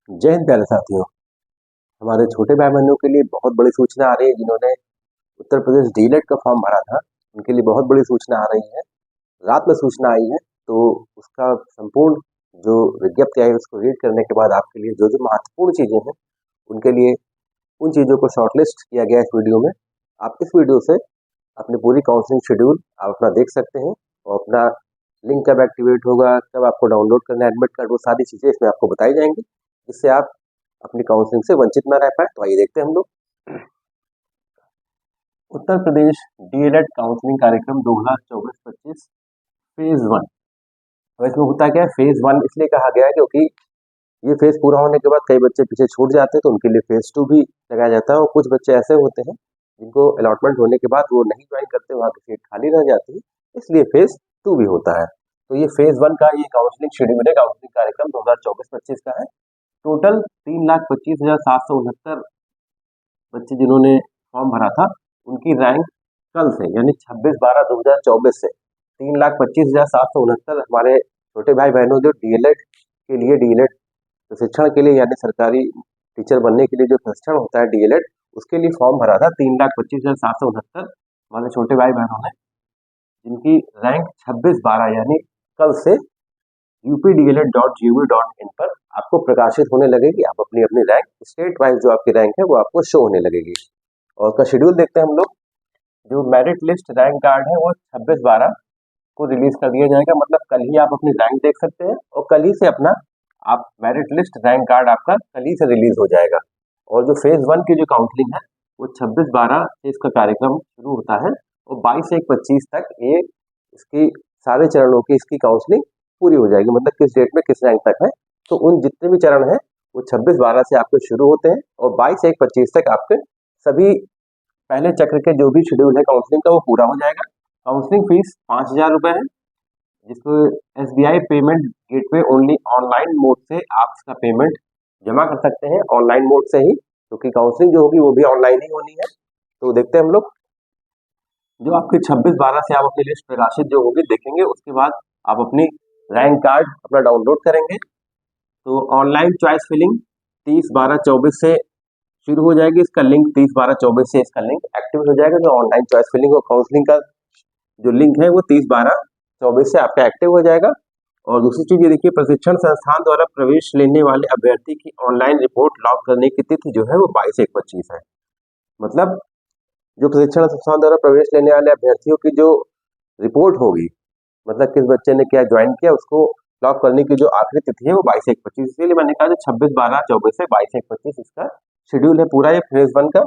जय हिंद प्यारे साथियों। हमारे छोटे भाई बहनों के लिए बहुत बड़ी सूचना आ रही है। जिन्होंने उत्तर प्रदेश डीएलएड का फॉर्म भरा था, उनके लिए बहुत बड़ी सूचना आ रही है। रात में सूचना आई है, तो उसका संपूर्ण जो विज्ञप्ति आई उसको रीड करने के बाद आपके लिए जो जो महत्वपूर्ण चीज़ें हैं उनके लिए उन चीज़ों को शॉर्टलिस्ट किया गया इस वीडियो में। आप इस वीडियो से अपनी पूरी काउंसलिंग शेड्यूल आप अपना देख सकते हैं, और अपना लिंक कब एक्टिवेट होगा, कब आपको डाउनलोड करना है एडमिट कार्ड, वो सारी चीज़ें इसमें आपको बताई जाएंगी, जिससे आप अपनी काउंसलिंग से वंचित न रह पाए। तो आइए देखते हैं हम लोग उत्तर प्रदेश डीएलएड काउंसलिंग कार्यक्रम 2024-25 फेज 1। तो इसमें होता क्या है, फेज 1 इसलिए कहा गया है क्योंकि ये फेज पूरा होने के बाद कई बच्चे पीछे छूट जाते हैं, तो उनके लिए फेज 2 भी लगाया जाता है। और कुछ बच्चे ऐसे होते हैं जिनको अलॉटमेंट होने के बाद वो नहीं ज्वाइन करते, वहाँ की सीट खाली रह जाती है, इसलिए फेज 2 भी होता है। तो ये फेज 1 का ये काउंसलिंग शेड्यूल है, काउंसलिंग कार्यक्रम 2024-25 का है। टोटल 3,25,769 बच्चे जिन्होंने फॉर्म भरा था, उनकी रैंक कल से यानी 26/12/2024 से 3,25,769 हमारे छोटे भाई बहनों जो डीएलएड के लिए डीएलएड प्रशिक्षण के लिए यानी सरकारी टीचर बनने के लिए जो प्रशिक्षण होता है डीएलएड, उसके लिए फॉर्म भरा था 3,25,769 हमारे छोटे भाई बहनों ने, जिनकी रैंक 26/12 यानी कल से updled.gov.in पर आपको प्रकाशित होने लगेगी। आप अपनी अपनी रैंक स्टेट वाइज जो आपकी रैंक है वो आपको शो होने लगेगी। और उसका शेड्यूल देखते हैं हम लोग। जो मेरिट लिस्ट रैंक कार्ड है वो 26/12 को रिलीज कर दिया जाएगा, मतलब कल ही आप अपनी रैंक देख सकते हैं, और कल ही से अपना आप मेरिट लिस्ट रैंक कार्ड आपका कल ही से रिलीज हो जाएगा। और जो फेज 1 की जो काउंसलिंग है वो 26/12 से इसका कार्यक्रम शुरू होता है, और 22/1/25 तक ये इसकी सारे चरणों की इसकी काउंसलिंग पूरी हो जाएगी, मतलब किस डेट में किस रैंक तक है। तो उन जितने भी चरण हैं वो 26/12 से आपके शुरू होते हैं, और 22/1/25 तक आपके सभी पहले चक्र के जो भी शेड्यूल है काउंसलिंग का वो पूरा हो जाएगा। काउंसलिंग फीस 5,000 रुपये है, जिसको SBI payment gateway only online mode से आप इसका पेमेंट जमा कर सकते हैं, ऑनलाइन मोड से ही, क्योंकि काउंसलिंग जो होगी वो भी ऑनलाइन ही होनी है। तो देखते हैं हम लोग। जो आपके 26/12 से आप अपनी लिस्ट प्रकाशित जो होगी देखेंगे, उसके बाद आप अपनी रैंक कार्ड अपना डाउनलोड करेंगे। तो ऑनलाइन चॉइस फिलिंग 30/12/24 से शुरू हो जाएगी। इसका लिंक 30/12/24 से इसका लिंक एक्टिव हो जाएगा। जो ऑनलाइन चॉइस फिलिंग और काउंसलिंग का जो लिंक है वो 30/12/24 से आपका एक्टिव हो जाएगा। और दूसरी चीज ये देखिए, प्रशिक्षण संस्थान द्वारा प्रवेश लेने वाले अभ्यर्थी की ऑनलाइन रिपोर्ट लॉग करने की तिथि जो है वो 22/1/25 है। मतलब जो प्रशिक्षण संस्थान द्वारा प्रवेश लेने वाले अभ्यर्थियों की जो रिपोर्ट होगी, मतलब किस बच्चे ने क्या ज्वाइन किया, उसको लॉक करने की जो आखिरी तिथि है वो 22/1/25। इसलिए मैंने कहा जो 26/12/24 से 22/1/25 इसका शेड्यूल है पूरा ये फेज 1 का।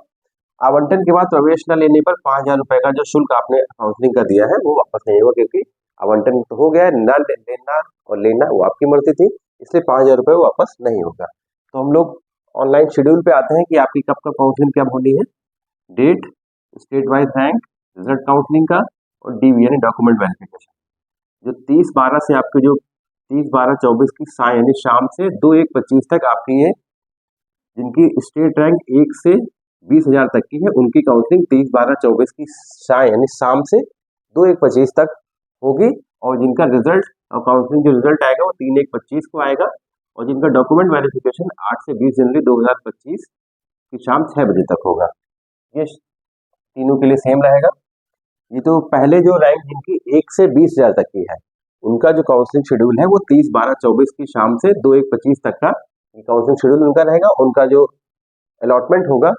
आवंटन के बाद प्रवेश न लेने पर 5,000 रुपए का जो शुल्क आपने काउंसलिंग का दिया है वो वापस नहीं होगा, क्योंकि आवंटन तो हो गया है, न लेना और लेना वो आपकी मर्जी थी, इसलिए 5,000 रुपये वापस नहीं होगा। तो हम लोग ऑनलाइन शेड्यूल पे आते हैं कि आपकी कब कब काउंसलिंग कब होनी है। Date, state wise rank, result counselling का, और डीवी यानी डॉक्यूमेंट वेरिफिकेशन। जो 30/12 से आपके जो 30/12/24 की यानी शाम से 2/1/25 तक आपकी ये जिनकी स्टेट रैंक 1 से 20,000 तक की है, उनकी काउंसलिंग 30/12/24 की यानी शाम से 2/1/25 तक होगी। और जिनका रिजल्ट और काउंसलिंग जो रिजल्ट आएगा वो 3/1/25 को आएगा। और जिनका डॉक्यूमेंट वेरिफिकेशन 8 से 20 जनवरी 2025 की शाम 6 बजे तक होगा। ये तीनों के लिए सेम रहेगा। ये तो पहले जो रैंक जिनकी 1 से 20,000 तक की है, उनका जो काउंसलिंग शेड्यूल है वो 30/12/24 की शाम से 2/1/25 तक का काउंसलिंग शेड्यूल उनका रहेगा। उनका जो अलॉटमेंट होगा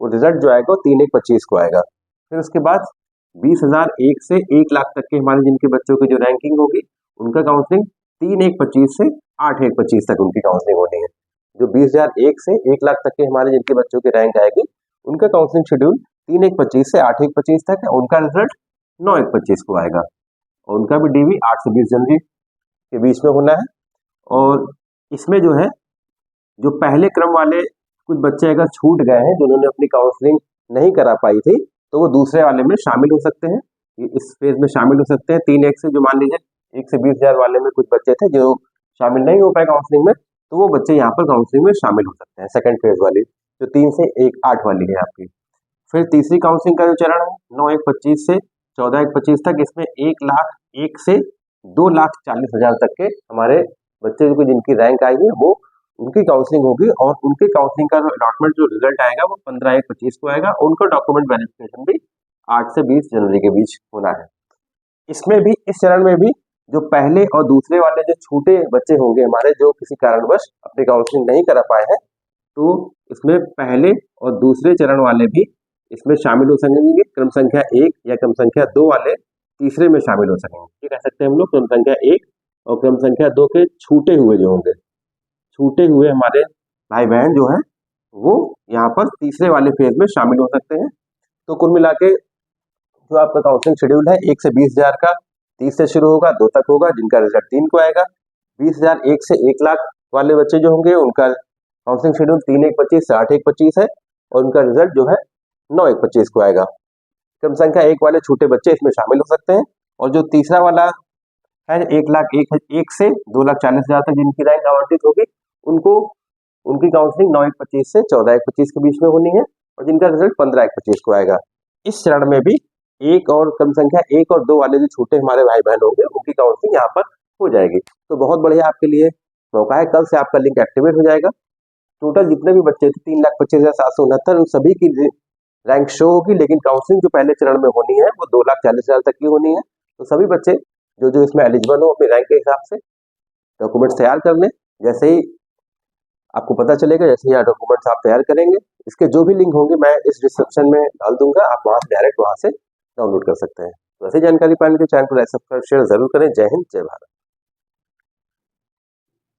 वो रिजल्ट जो आएगा 3/1/25 को आएगा। फिर उसके बाद 20,001 से 1 लाख तक के हमारे जिनके बच्चों की जो रैंकिंग होगी, उनका काउंसलिंग 3/1/25 से 8/1/25 तक उनकी काउंसलिंग होनी है। जो 20,001 से 1 लाख तक के हमारे जिनके बच्चों की रैंक आएगी, उनका काउंसलिंग शेड्यूल 3/1/25 से 8/1/25 तक है। उनका रिजल्ट 9/1/25 को आएगा, और उनका भी डीवी 8 से 20 जनवरी के बीच में होना है। और इसमें जो है, जो पहले क्रम वाले कुछ बच्चे अगर छूट गए हैं जिन्होंने अपनी काउंसलिंग नहीं करा पाई थी, तो वो दूसरे वाले में शामिल हो सकते हैं, इस फेज में शामिल हो सकते हैं। 3/1 से जो मान लीजिए 1 से 20,000 वाले में कुछ बच्चे थे जो शामिल नहीं हो पाए काउंसलिंग में, तो वो बच्चे यहाँ पर काउंसलिंग में शामिल हो सकते हैं सेकंड फेज वाली, जो 3 से 8 वाली है आपकी। फिर तीसरी काउंसलिंग का जो चरण है 9/1/25 से 14/1/25 तक, इसमें 1 से 2,40,000 तक के हमारे बच्चे को जिनकी रैंक आई है वो उनकी काउंसलिंग होगी और उनके काउंसलिंग का अलॉटमेंट जो रिजल्ट आएगा वो 15/1/25 को आएगा। उनका डॉक्यूमेंट वेरिफिकेशन भी 8 से 20 जनवरी के बीच होना है। इसमें भी, इस चरण में भी जो पहले और दूसरे वाले जो छोटे बच्चे होंगे हमारे, जो किसी कारणवश अपनी काउंसलिंग नहीं करा पाए हैं, तो इसमें पहले और दूसरे चरण वाले भी इसमें शामिल हो सकेंगे। क्रम संख्या 1 या क्रम संख्या 2 वाले तीसरे में शामिल हो सकेंगे। ये कह सकते हैं हम लोग क्रम संख्या 1 और क्रम संख्या 2 के छूटे हुए जो होंगे, छूटे हुए हमारे भाई बहन जो हैं, वो यहाँ पर तीसरे वाले फेज में शामिल हो सकते हैं। तो कुल मिला के जो आपका काउंसलिंग शेड्यूल है 1 से 20,000 का 30 से शुरू होगा, 2 तक होगा, जिनका रिजल्ट 3 को आएगा। 20,000 1 से 1 लाख वाले बच्चे जो होंगे उनका काउंसलिंग शेड्यूल 3/1/25 से 8/1/25 है और उनका रिजल्ट जो है 9/1/25 को आएगा। क्रम संख्या 1 वाले छोटे बच्चे इसमें शामिल हो सकते हैं। और जो तीसरा वाला है 1 से 2,40,000 तक जिनकी रैंक आवंटित होगी, उनको उनकी काउंसलिंग 9/1/25 से 14/1/25 के बीच में होनी है और जिनका रिजल्ट 15/1/25 को आएगा। इस चरण में भी एक और क्रम संख्या 1 और 2 वाले जो छोटे हमारे भाई बहन होंगे उनकी काउंसलिंग यहाँ पर हो जाएगी। तो बहुत बढ़िया आपके लिए मौका है, कल से आपका लिंक एक्टिवेट हो जाएगा। टोटल जितने भी बच्चे थे 3,25,769 उन सभी की रैंक शो होगी, लेकिन काउंसलिंग जो पहले चरण में होनी है वो 2,40,000 तक की होनी है। तो सभी बच्चे जो जो इसमें एलिजिबल हो अपनी रैंक के हिसाब से डॉक्यूमेंट्स तैयार कर लें। जैसे ही आपको पता चलेगा, जैसे ही डॉक्यूमेंट्स आप तैयार करेंगे, इसके जो भी लिंक होंगे मैं इस डिस्क्रिप्शन में डाल दूंगा, आप वहाँ से डायरेक्ट वहाँ से डाउनलोड कर सकते हैं। तो ऐसी जानकारी पाने के चैनल को लाइक, सब्सक्राइब, शेयर जरूर करें। जय हिंद, जय भारत।